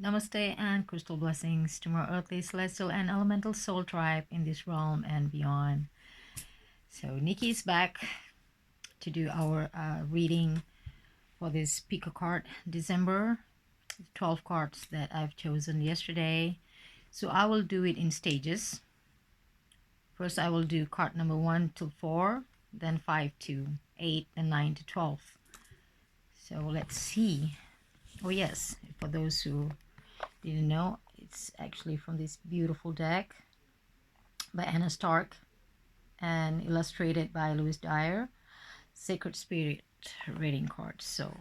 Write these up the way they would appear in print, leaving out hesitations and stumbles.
Namaste and crystal blessings to more earthly, celestial, and elemental soul tribe in this realm and beyond. So Nikki is back to do our reading for this Pico card December, 12 cards that I've chosen yesterday. So I will do it in stages. First I will do card number 1 to 4, then 5 to 8, and 9 to 12. So let's see. Oh yes, for those who didn't know, it's actually from this beautiful deck by Anna Stark and illustrated by Louis Dyer, Sacred Spirit reading cards. So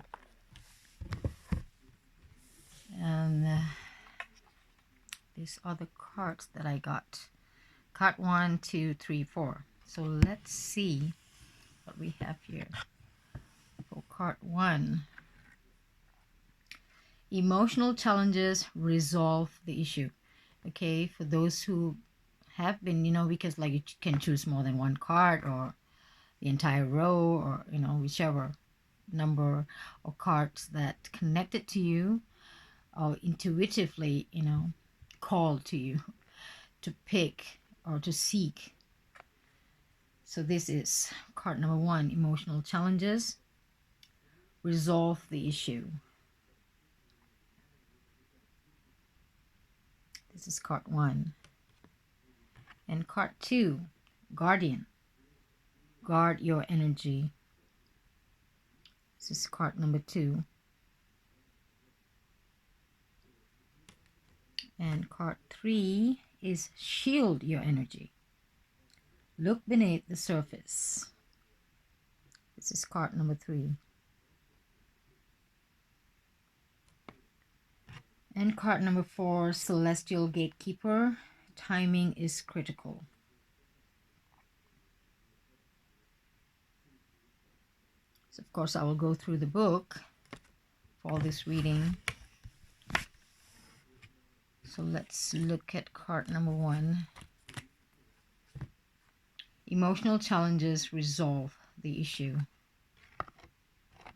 and these are the cards that I got. Card 1, 2, 3, 4. So let's see what we have here. For card 1, emotional challenges, resolve the issue. Okay, for those who have been, because like you can choose more than one card or the entire row, or whichever number or cards that connected to you or intuitively called to you to pick or to seek. So this is card number 1, emotional challenges, resolve the issue. This is card 1. And card 2, guardian, guard your energy. This is card number 2. And card 3 is shield your energy. Look beneath the surface. This is card number 3. And card number 4, celestial gatekeeper. Timing is critical. So of course I will go through the book for this reading. So let's look at card number 1. Emotional challenges, resolve the issue.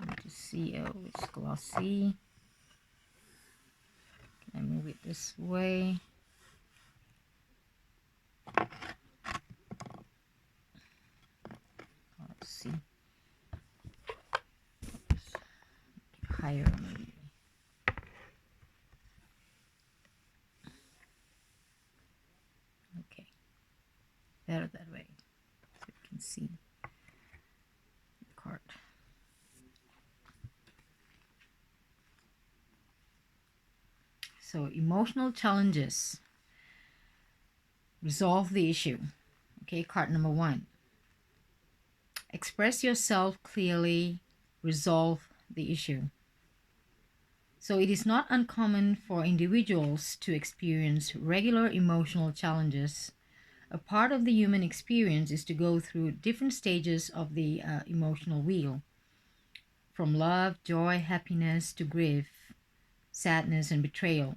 Let me see. Oh, it's glossy. Can I move it this way? Let's see. Higher maybe. Okay. Better that way. So you can see the card. So emotional challenges, resolve the issue. Okay, card number 1. Express yourself clearly, resolve the issue. So it is not uncommon for individuals to experience regular emotional challenges. A part of the human experience is to go through different stages of the emotional wheel, from love, joy, happiness to grief, sadness, and betrayal.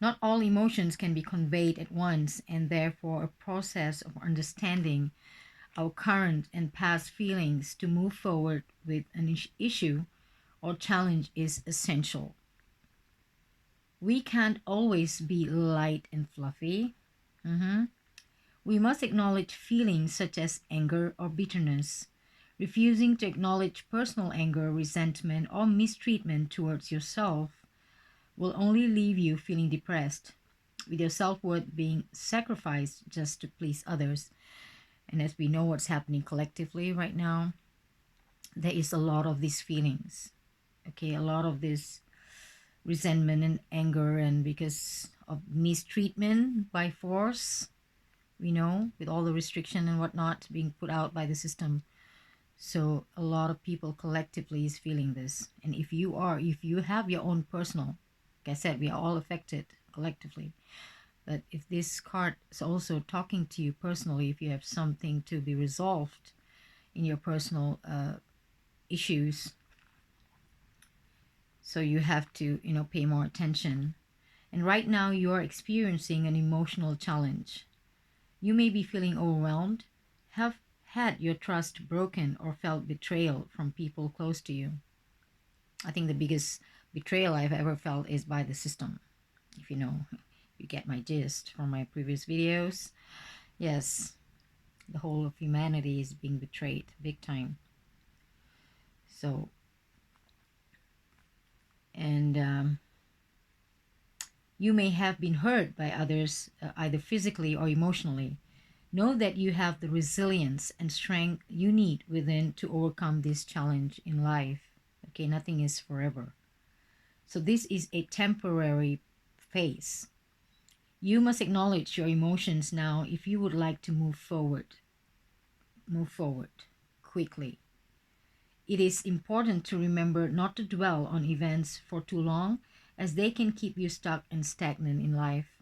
Not all emotions can be conveyed at once, and therefore a process of understanding our current and past feelings to move forward with an issue or challenge is essential. We can't always be light and fluffy. We must acknowledge feelings such as anger or bitterness. Refusing to acknowledge personal anger, resentment, or mistreatment towards yourself will only leave you feeling depressed, with your self-worth being sacrificed just to please others. And as we know what's happening collectively right now, there is a lot of these feelings. Okay, a lot of this resentment and anger, and because of mistreatment by force, with all the restriction and whatnot being put out by the system. So a lot of people collectively is feeling this. And if you have your own personal, like I said, we are all affected collectively. But if this card is also talking to you personally, if you have something to be resolved in your personal issues, so you have to pay more attention. And right now you are experiencing an emotional challenge. You may be feeling overwhelmed, have had your trust broken, or felt betrayal from people close to you. I think the biggest betrayal I've ever felt is by the system. If you know, you get my gist from my previous videos. Yes, the whole of humanity is being betrayed big time. So, and you may have been hurt by others, either physically or emotionally. Know that you have the resilience and strength you need within to overcome this challenge in life. Okay, nothing is forever. So, this is a temporary phase. You must acknowledge your emotions now if you would like to move forward. Move forward quickly. It is important to remember not to dwell on events for too long, as they can keep you stuck and stagnant in life.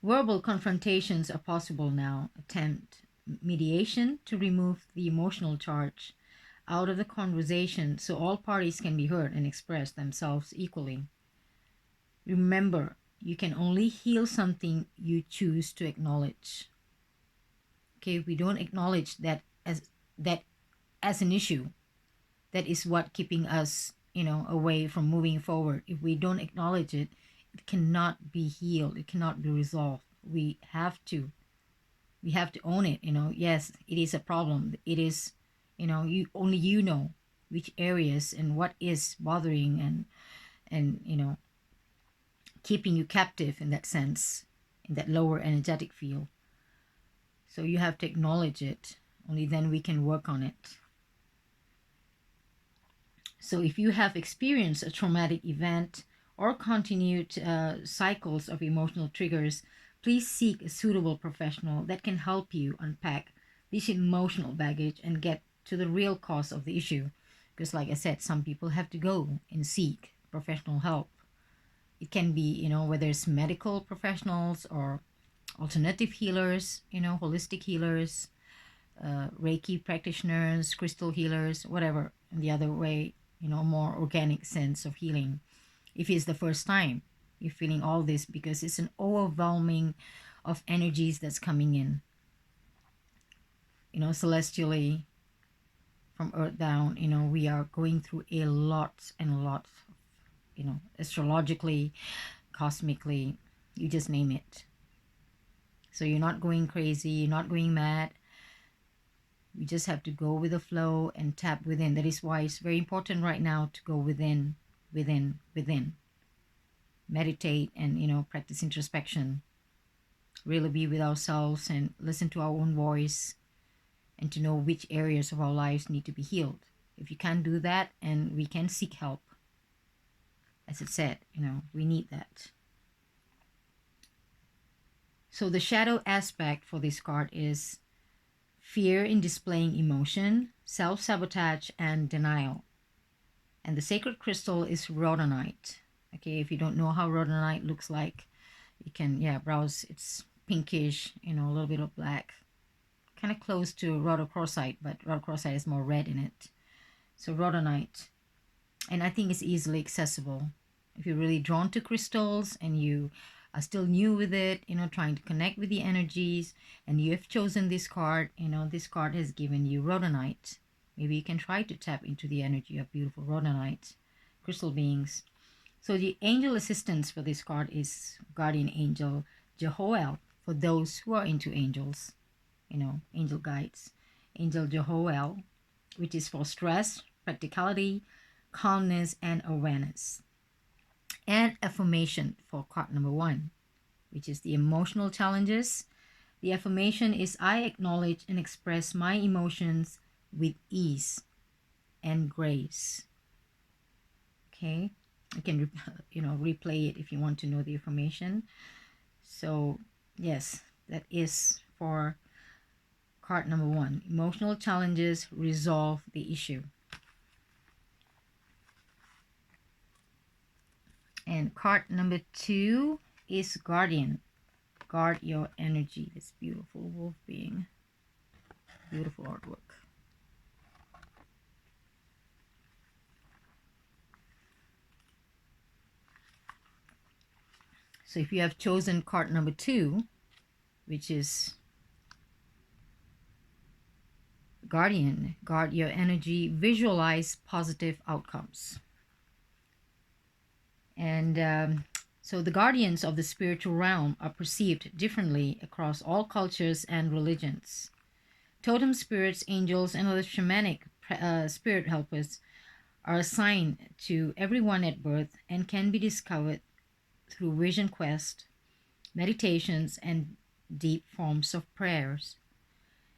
Verbal confrontations are possible now. Attempt mediation to remove the emotional charge out of the conversation so all parties can be heard and express themselves equally. Remember, you can only heal something you choose to acknowledge. Okay, if we don't acknowledge that as an issue, that is what keeping us, away from moving forward. If we don't acknowledge it, it cannot be healed, it cannot be resolved. We have to own it. Yes, it is a problem. It is, you know which areas and what is bothering and keeping you captive in that sense, in that lower energetic field. So you have to acknowledge it. Only then we can work on it. So if you have experienced a traumatic event or continued cycles of emotional triggers, please seek a suitable professional that can help you unpack this emotional baggage and get to the real cause of the issue. Because, like I said, some people have to go and seek professional help. It can be, whether it's medical professionals or alternative healers, holistic healers, Reiki practitioners, crystal healers, whatever, in the other way, more organic sense of healing. If it's the first time you're feeling all this, because it's an overwhelming of energies that's coming in, celestially from earth down, we are going through a lot and a lot, astrologically, cosmically, you just name it. So you're not going crazy, you're not going mad. We just have to go with the flow and tap within. That is why it's very important right now to go within. Meditate and, practice introspection. Really be with ourselves and listen to our own voice and to know which areas of our lives need to be healed. If you can't do that, and we can seek help. As it said, we need that. So the shadow aspect for this card is fear in displaying emotion, self-sabotage, and denial. And the sacred crystal is rhodonite. Okay, if you don't know how rhodonite looks like, you can, browse. It's pinkish, a little bit of black. Kind of close to rhodochrosite, but rhodochrosite is more red in it. So rhodonite. And I think it's easily accessible. If you're really drawn to crystals and you are still new with it, trying to connect with the energies, and you have chosen this card, this card has given you rhodonite. Maybe you can try to tap into the energy of beautiful rhodonite crystal beings. So the angel assistance for this card is guardian angel Jehoel, for those who are into angels, angel guides. Angel Jehoel, which is for stress, practicality, calmness, and awareness. And affirmation for card number 1, which is the emotional challenges. The affirmation is I acknowledge and express my emotions with ease and grace. Okay, you can replay it if you want to know the information. So yes, that is for card number 1. Emotional challenges, resolve the issue. And card number 2 is guardian. Guard your energy. This beautiful wolf being. Beautiful artwork. So if you have chosen card number 2, which is guardian, guard your energy, visualize positive outcomes. And so the guardians of the spiritual realm are perceived differently across all cultures and religions. Totem spirits, angels, and other shamanic spirit helpers are assigned to everyone at birth and can be discovered through vision quest, meditations, and deep forms of prayers.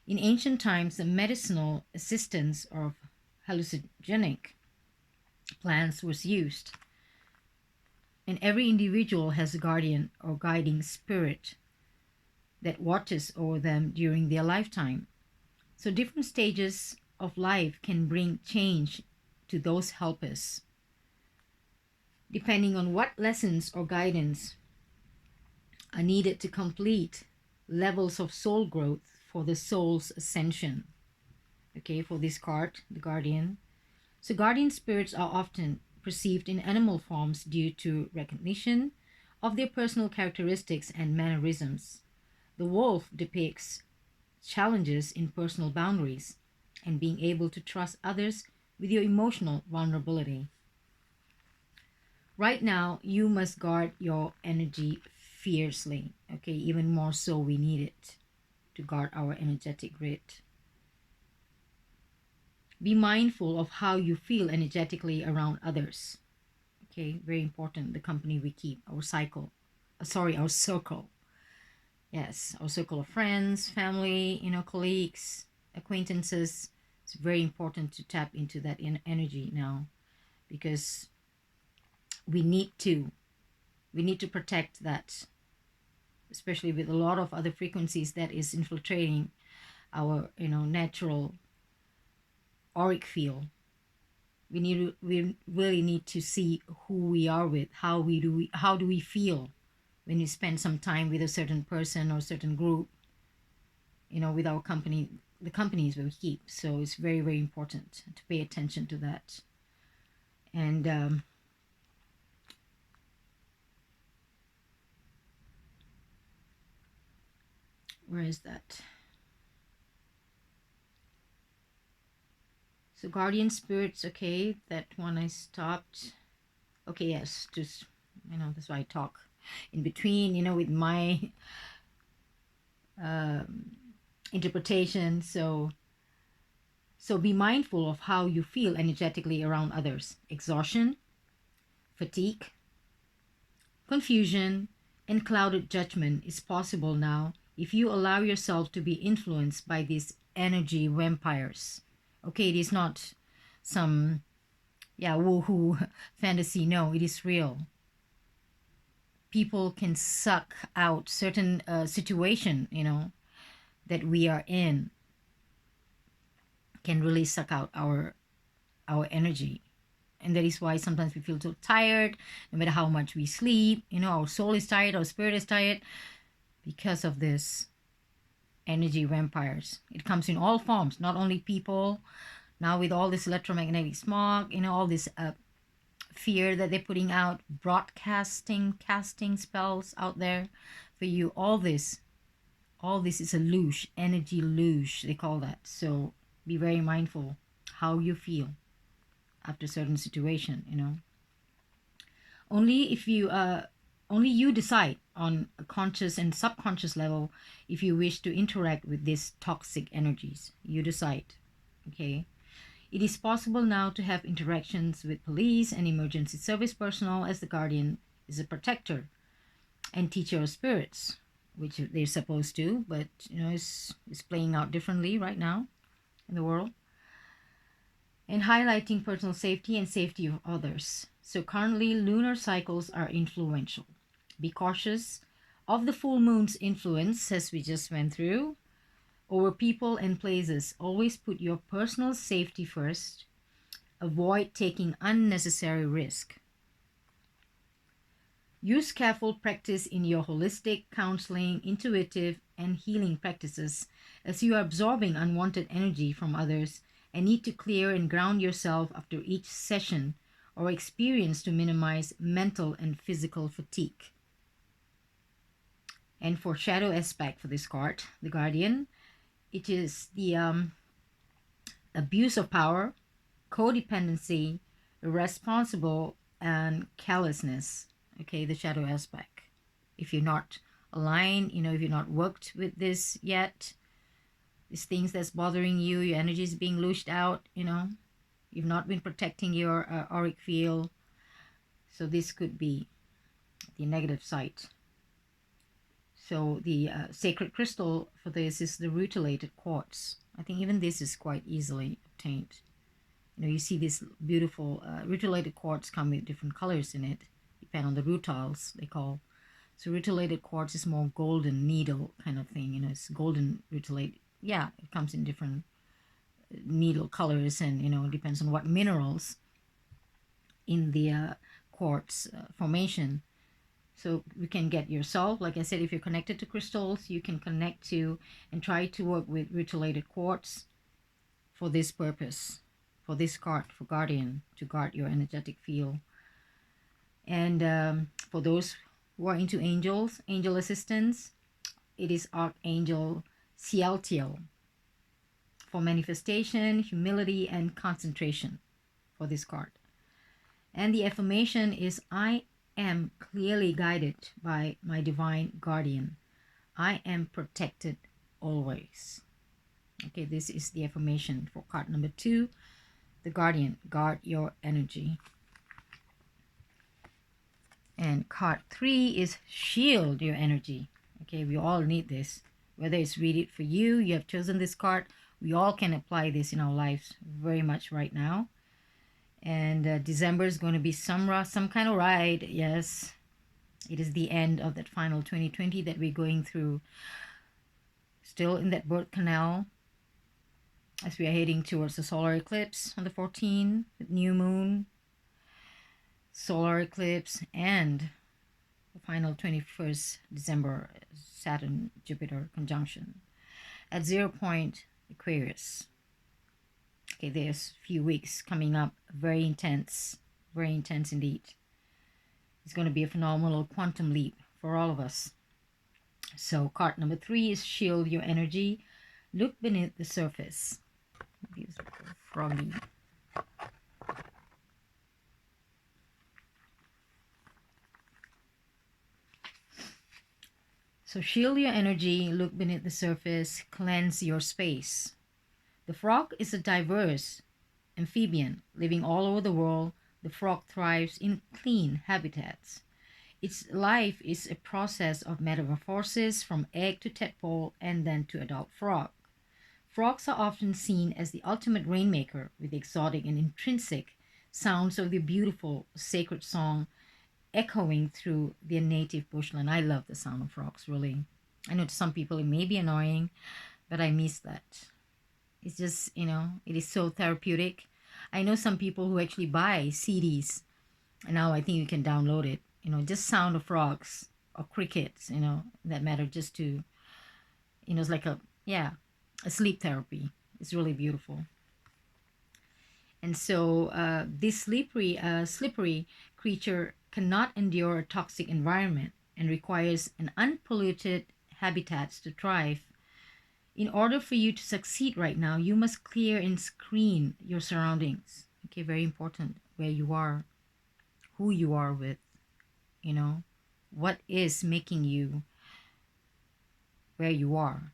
In ancient times, the medicinal assistance of hallucinogenic plants was used, and every individual has a guardian or guiding spirit that watches over them during their lifetime. So, different stages of life can bring change to those helpers, depending on what lessons or guidance are needed to complete levels of soul growth for the soul's ascension. Okay, for this card, the guardian. So, guardian spirits are often perceived in animal forms due to recognition of their personal characteristics and mannerisms. The wolf depicts challenges in personal boundaries and being able to trust others with your emotional vulnerability. Right now, you must guard your energy fiercely. Okay, even more so, we need it to guard our energetic grid. Be mindful of how you feel energetically around others. Okay, very important. The company we keep, our cycle, our circle. Yes, our circle of friends, family, colleagues, acquaintances. It's very important to tap into that energy now, because we need to we need to protect that, especially with a lot of other frequencies that is infiltrating our natural auric field. We really need to see who we are with, how do we feel when we spend some time with a certain person or certain group, with our company, the companies we keep. So it's very, very important to pay attention to that. And where is that? So guardian spirits, okay, that one I stopped. Okay, yes, just that's why I talk in between, with my interpretation. So be mindful of how you feel energetically around others. Exhaustion, fatigue, confusion, and clouded judgment is possible now if you allow yourself to be influenced by these energy vampires. Okay, it is not some woohoo fantasy. No, it is real. People can suck out certain situation, that we are in, can really suck out our energy. And that is why sometimes we feel so tired, no matter how much we sleep. Our soul is tired, our spirit is tired, because of this energy vampires. It comes in all forms, not only people. Now with all this electromagnetic smog, all this fear that they're putting out, broadcasting, casting spells out there for you. All this is a luge, energy luge, they call that. So be very mindful how you feel after certain situation. Only if you only you decide on a conscious and subconscious level if you wish to interact with these toxic energies. You decide. Okay. It is possible now to have interactions with police and emergency service personnel, as the guardian is a protector and teacher of spirits, which they're supposed to, but it's playing out differently right now in the world. And highlighting personal safety and safety of others. So currently, lunar cycles are influential. Be cautious of the full moon's influence, as we just went through, over people and places. Always put your personal safety first. Avoid taking unnecessary risk. Use careful practice in your holistic, counseling, intuitive, and healing practices, as you are absorbing unwanted energy from others and need to clear and ground yourself after each session or experience to minimize mental and physical fatigue. And for shadow aspect for this card, the Guardian, it is the abuse of power, codependency, irresponsible and callousness. Okay, the shadow aspect. If you're not aligned, if you're not worked with this yet, these things that's bothering you, your energy is being loosed out, you've not been protecting your auric field. So this could be the negative side. So the sacred crystal for this is the rutilated quartz. I think even this is quite easily obtained. You see this beautiful rutilated quartz come with different colors in it, depend on the rutiles they call. So rutilated quartz is more golden needle kind of thing. It's golden rutilate. Yeah, it comes in different needle colors, and it depends on what minerals in the quartz formation. So you can get yourself, like I said, if you're connected to crystals, you can connect to and try to work with rutilated quartz for this purpose, for this card, for guardian, to guard your energetic field. And for those who are into angels, angel assistance, it is Archangel Cieltiel for manifestation, humility, and concentration for this card. And the affirmation is, I am clearly guided by my divine guardian. I am protected always. Okay, this is the affirmation for card number 2, the guardian. Guard your energy. And card 3 is shield your energy. Okay, we all need this. Whether it's read it for you, you have chosen this card. We all can apply this in our lives very much right now. And December is going to be some kind of ride. Yes, it is the end of that final 2020 that we're going through. Still in that birth canal as we are heading towards the solar eclipse on the 14th, new moon, solar eclipse, and the final 21st December Saturn Jupiter conjunction at 0 point Aquarius. Okay, there's a few weeks coming up, very intense indeed. It's going to be a phenomenal quantum leap for all of us. So card number 3 is shield your energy. Look beneath the surface. These froggy. So shield your energy, look beneath the surface, cleanse your space. The frog is a diverse amphibian living all over the world. The frog thrives in clean habitats. Its life is a process of metamorphosis from egg to tadpole and then to adult frog. Frogs are often seen as the ultimate rainmaker, with exotic and intrinsic sounds of the beautiful sacred song echoing through their native bushland. I love the sound of frogs, really. I know to some people it may be annoying, but I miss that. It's just, it is so therapeutic. I know some people who actually buy CDs, and now I think you can download it, just sound of frogs or crickets, that matter, just to, it's like a sleep therapy. It's really beautiful. And so this slippery creature cannot endure a toxic environment and requires an unpolluted habitat to thrive. In order for you to succeed right now, you must clear and screen your surroundings. Okay, very important. Where you are, who you are with, what is making you where you are.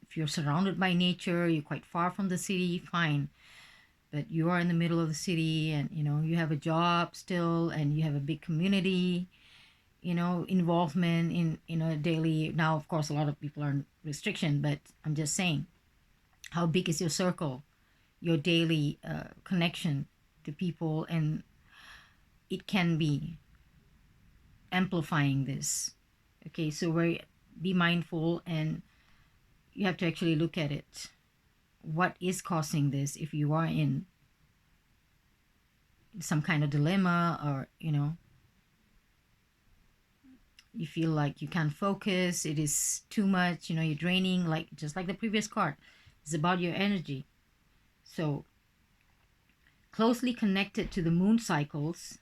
If you're surrounded by nature, you're quite far from the city, fine. But you are in the middle of the city, and you have a job still, and you have a big community, involvement in daily. Now, of course, a lot of people are in restriction, but I'm just saying, how big is your circle, your daily connection to people, and it can be amplifying this. Okay, so be mindful, and you have to actually look at it. What is causing this? If you are in some kind of dilemma, or you feel like you can't focus, it is too much, you're draining, just like the previous card. It's about your energy. So closely connected to the moon cycles,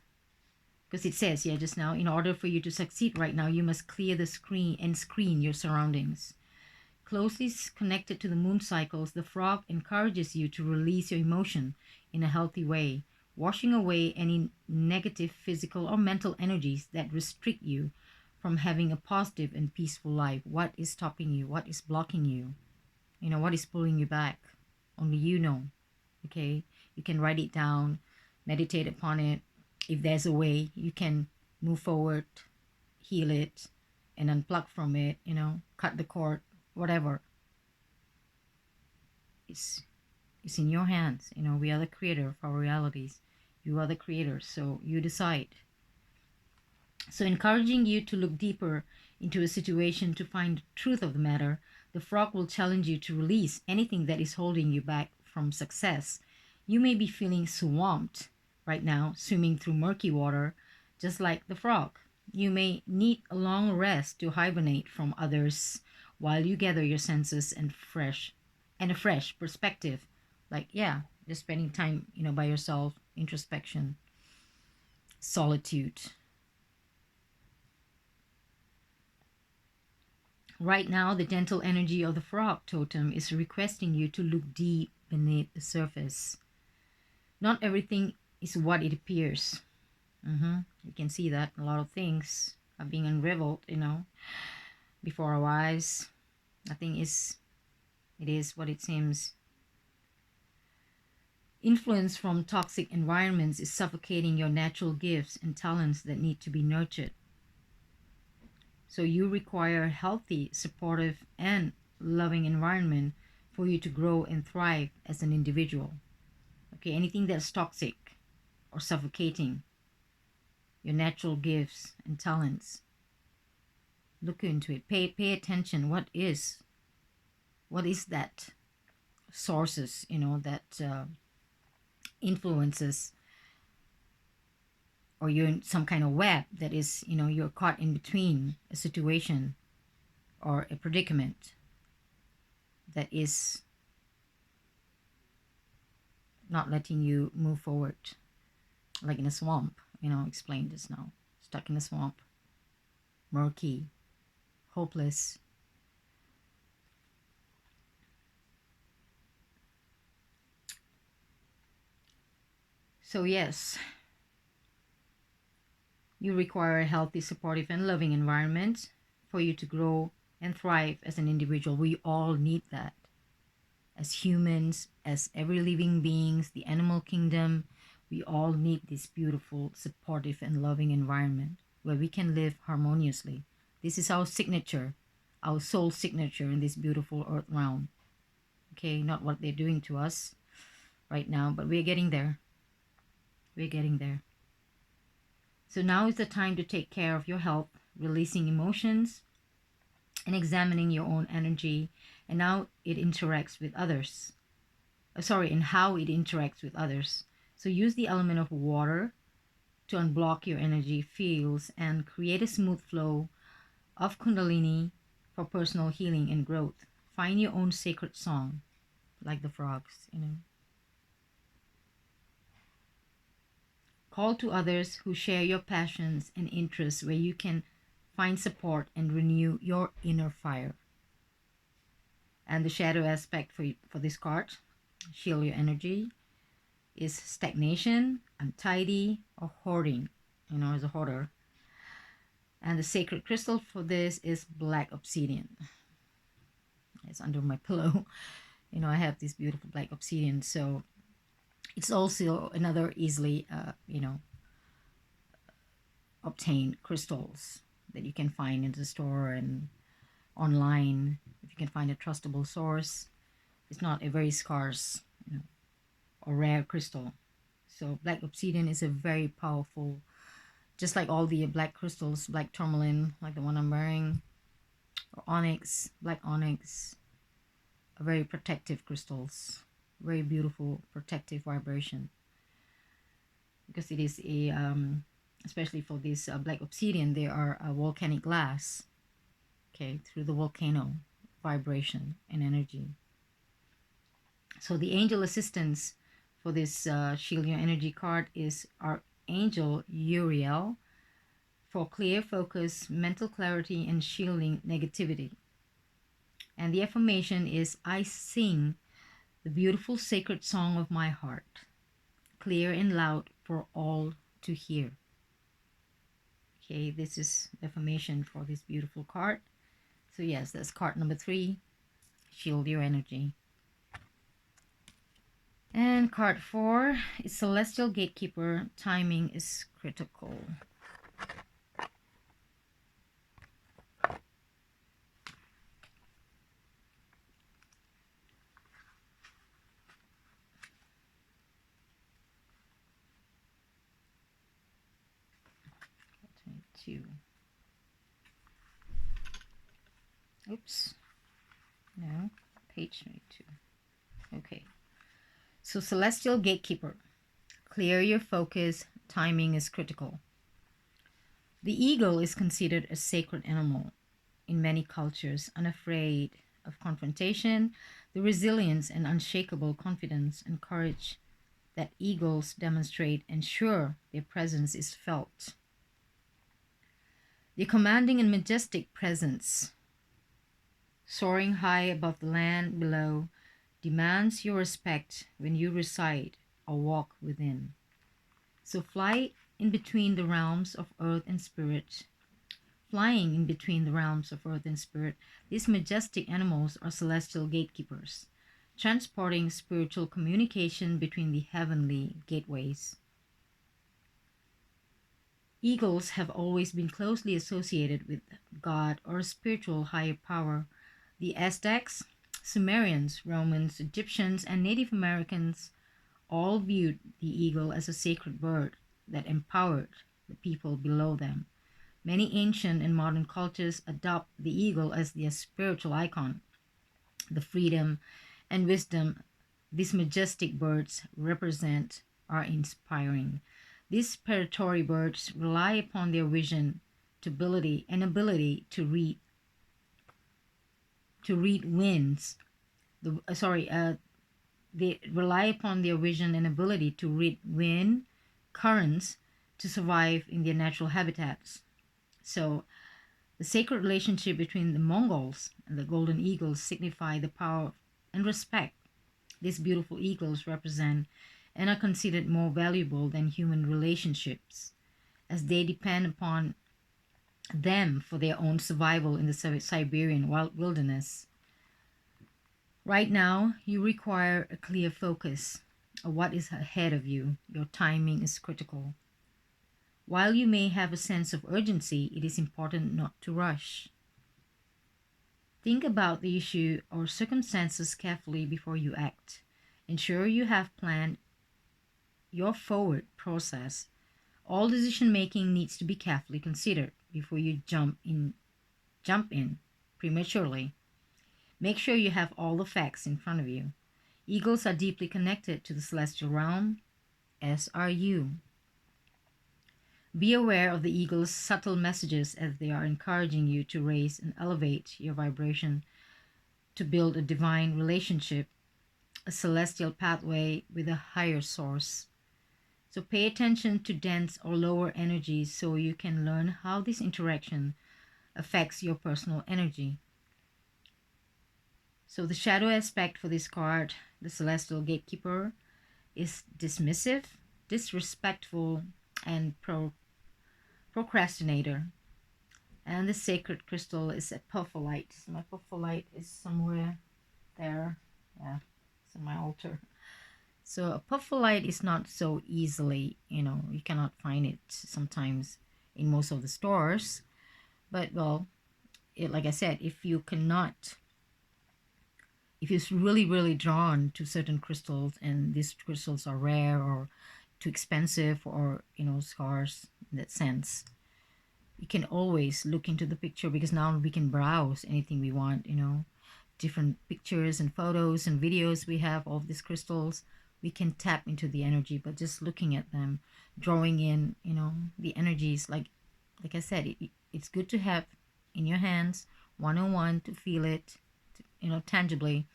because it says here just now, in order for you to succeed right now, you must clear the screen and screen your surroundings. Closely connected to the moon cycles, the frog encourages you to release your emotion in a healthy way washing away any negative physical or mental energies that restrict you from having a positive and peaceful life. What is stopping you? What is blocking you? What is pulling you back? Only you know. Okay? You can write it down, meditate upon it. If there's a way, you can move forward, heal it, and unplug from it, cut the cord, whatever. It's in your hands. We are the creator of our realities. You are the creator, so you decide. So, encouraging you to look deeper into a situation to find the truth of the matter, the frog will challenge you to release anything that is holding you back from success. You may be feeling swamped right now, swimming through murky water, just like the frog. You may need a long rest to hibernate from others while you gather your senses and a fresh perspective. Like, yeah, just spending time, by yourself, introspection, solitude. Right now, the gentle energy of the frog totem is requesting you to look deep beneath the surface. Not everything is what it appears. You can see that a lot of things are being unraveled, before our eyes. Nothing is, it is what it seems. Influence from toxic environments is suffocating your natural gifts and talents that need to be nurtured. So you require a healthy, supportive, and loving environment for you to grow and thrive as an individual. Okay, anything that's toxic or suffocating your natural gifts and talents, look into it. Pay attention. What is that sources, that influences, or you're in some kind of web that is, you're caught in between a situation or a predicament that is not letting you move forward, like in a swamp. Explain this now. Stuck in a swamp, murky, hopeless. So yes, you require a healthy, supportive, and loving environment for you to grow and thrive as an individual. We all need that. As humans, as every living beings, the animal kingdom, we all need this beautiful, supportive, and loving environment where we can live harmoniously. This is our signature, our soul signature in this beautiful earth realm. Okay, not what they're doing to us right now, but we're getting there. We're getting there. So now is the time to take care of your health, releasing emotions and examining your own energy and how it interacts with others. And how it interacts with others. So use the element of water to unblock your energy fields and create a smooth flow of Kundalini for personal healing and growth. Find your own sacred song, like the frogs. Call to others who share your passions and interests where you can find support and renew your inner fire. And the shadow aspect for this card, shield your energy, is stagnation, untidy, or hoarding, as a hoarder. And the sacred crystal for this is black obsidian. It's under my pillow. I have this beautiful black obsidian. So it's also another easily, obtained crystals that you can find in the store and online. If you can find a trustable source, it's not a very scarce, or rare crystal. So black obsidian is a very powerful, just like all the black crystals, black tourmaline, like the one I'm wearing, or onyx, black onyx, are very protective crystals, very beautiful protective vibration, because it is a especially for this black obsidian, they are a volcanic glass, okay, through the volcano vibration and energy. So the angel assistance for this shield your energy card is Archangel Uriel for clear focus, mental clarity, and shielding negativity. And the affirmation is, I sing the beautiful sacred song of my heart, clear and loud for all to hear. Okay, this is the affirmation for this beautiful card. So yes, that's card number 3. Shield your energy. And card 4 is Celestial Gatekeeper. Timing is critical. Two. Oops. No. Page 22. Okay. So Celestial Gatekeeper. Clear your focus. Timing is critical. The eagle is considered a sacred animal in many cultures, unafraid of confrontation. The resilience and unshakable confidence and courage that eagles demonstrate ensure their presence is felt. The commanding and majestic presence, soaring high above the land below, demands your respect when you reside or walk within. So fly in between the realms of earth and spirit. Flying in between the realms of earth and spirit, these majestic animals are celestial gatekeepers, transporting spiritual communication between the heavenly gateways. Eagles have always been closely associated with God or a spiritual higher power. The Aztecs, Sumerians, Romans, Egyptians, and Native Americans all viewed the eagle as a sacred bird that empowered the people below them. Many ancient and modern cultures adopt the eagle as their spiritual icon. The freedom and wisdom these majestic birds represent are inspiring. These predatory birds rely upon their vision, ability to read winds. They rely upon their vision and ability to read wind currents to survive in their natural habitats. So the sacred relationship between the Mongols and the golden eagles signify the power and respect these beautiful eagles represent and are considered more valuable than human relationships as they depend upon them for their own survival in the Siberian wilderness. Right now, you require a clear focus of what is ahead of you. Your timing is critical. While you may have a sense of urgency, it is important not to rush. Think about the issue or circumstances carefully before you act. Ensure you have planned your forward process. All decision making needs to be carefully considered before you jump in prematurely. Make sure you have all the facts in front of you. Eagles are deeply connected to the celestial realm, as are you. Be aware of the eagle's subtle messages as they are encouraging you to raise and elevate your vibration to build a divine relationship, a celestial pathway with a higher source. So pay attention to dense or lower energies so you can learn how this interaction affects your personal energy. So the shadow aspect for this card, the Celestial Gatekeeper, is dismissive, disrespectful, and procrastinator. And the sacred crystal is a purfurite. So my purfurite is somewhere there. Yeah, it's on my altar. So a purfurite is not so easily, you cannot find it sometimes in most of the stores. But well, like I said, if you're really, really drawn to certain crystals and these crystals are rare or too expensive or, scarce in that sense, you can always look into the picture because now we can browse anything we want, different pictures and photos and videos we have of these crystals. We can tap into the energy, but just looking at them, drawing in, the energies, like I said, it's good to have in your hands, one-on-one, to feel it, tangibly.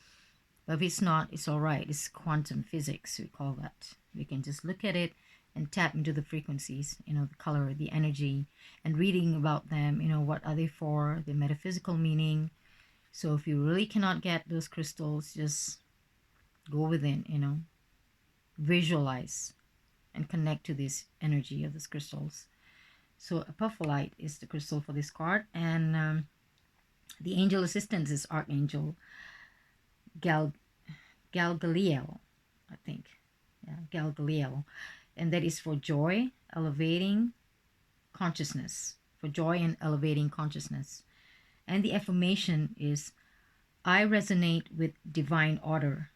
But if it's not, it's all right. It's quantum physics, we call that. We can just look at it and tap into the frequencies, the color, the energy, and reading about them, what are they for, the metaphysical meaning. So if you really cannot get those crystals, just go within, visualize and connect to this energy of these crystals. So apophyllite is the crystal for this card, and the angel assistance is Archangel Gal Galgaliel, I think. Yeah, Galgaliel. And that is for joy, elevating consciousness. For joy and elevating consciousness. And the affirmation is, I resonate with divine order.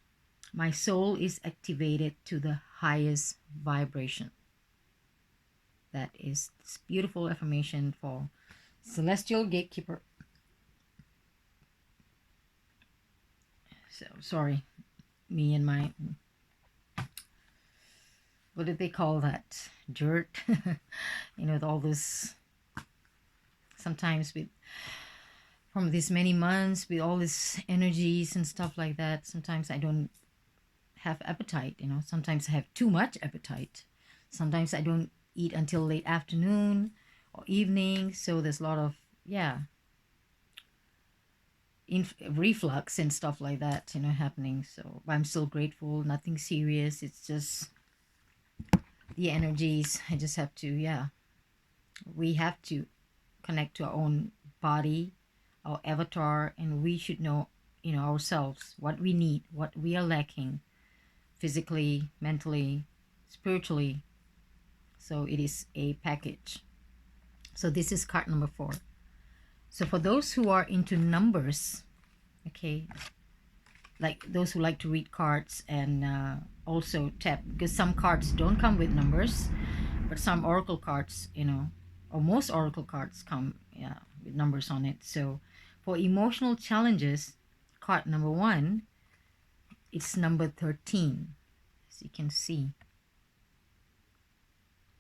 My soul is activated to the highest vibration. That is this beautiful affirmation for Celestial Gatekeeper. So sorry, me and my, what did they call that? Dirt. You know, all this, sometimes with, from these many months, with all these energies and stuff like that, sometimes I don't have appetite, you know. Sometimes I have too much appetite. Sometimes I don't eat until late afternoon or evening. So there's a lot of, yeah, reflux and stuff like that, you know, happening. So I'm still grateful. Nothing serious. It's just the energies. I just have to, yeah, we have to connect to our own body, our avatar, and we should know, you know, ourselves, what we need, what we are lacking physically, mentally, spiritually. So it is a package. So this is card number 4. So for those who are into numbers, okay, like those who like to read cards and also tap, because some cards don't come with numbers, but some oracle cards, you know, or most oracle cards come, yeah, with numbers on it. So for emotional challenges, card number 1, it's number 13, as you can see.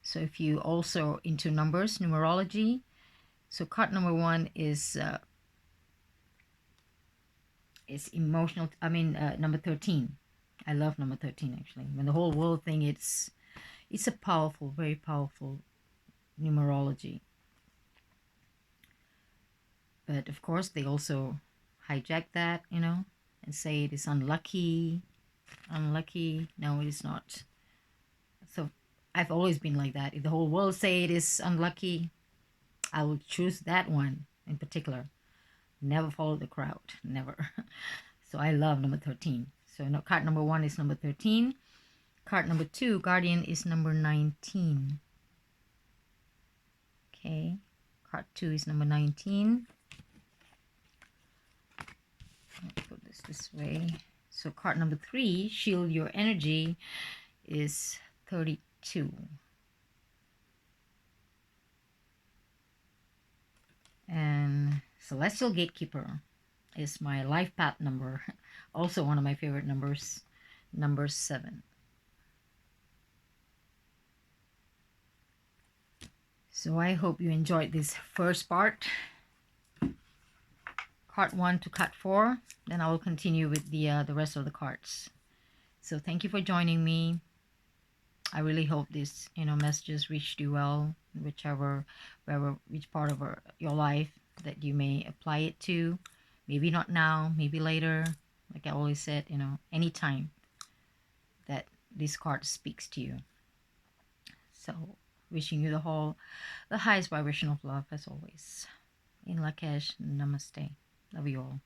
So if you also into numbers, numerology, so card number 1 is emotional. I mean, number 13. I love number 13 actually. When the whole world thing, it's a powerful, very powerful numerology. But of course, they also hijack that, you know, and say it is unlucky. Unlucky. No, it is not. So I've always been like that. If the whole world say it is unlucky, I will choose that one in particular. Never follow the crowd. Never. So I love number 13. So no, card number 1 is number 13. Card number 2, Guardian, is number 19. Okay. Card 2 is number 19. Let's put this way. So card number 3, Shield Your Energy, is 32. And Celestial Gatekeeper is my life path number. Also one of my favorite numbers, number 7. So I hope you enjoyed this first part, card 1 to card 4. Then I will continue with the rest of the cards. So thank you for joining me. I really hope this, you know, messages reached you well, wherever, which part of your life that you may apply it to. Maybe not now, maybe later. Like I always said, you know, anytime that this card speaks to you. So wishing you the highest vibration of love as always. In Lakesh, namaste. Love you all.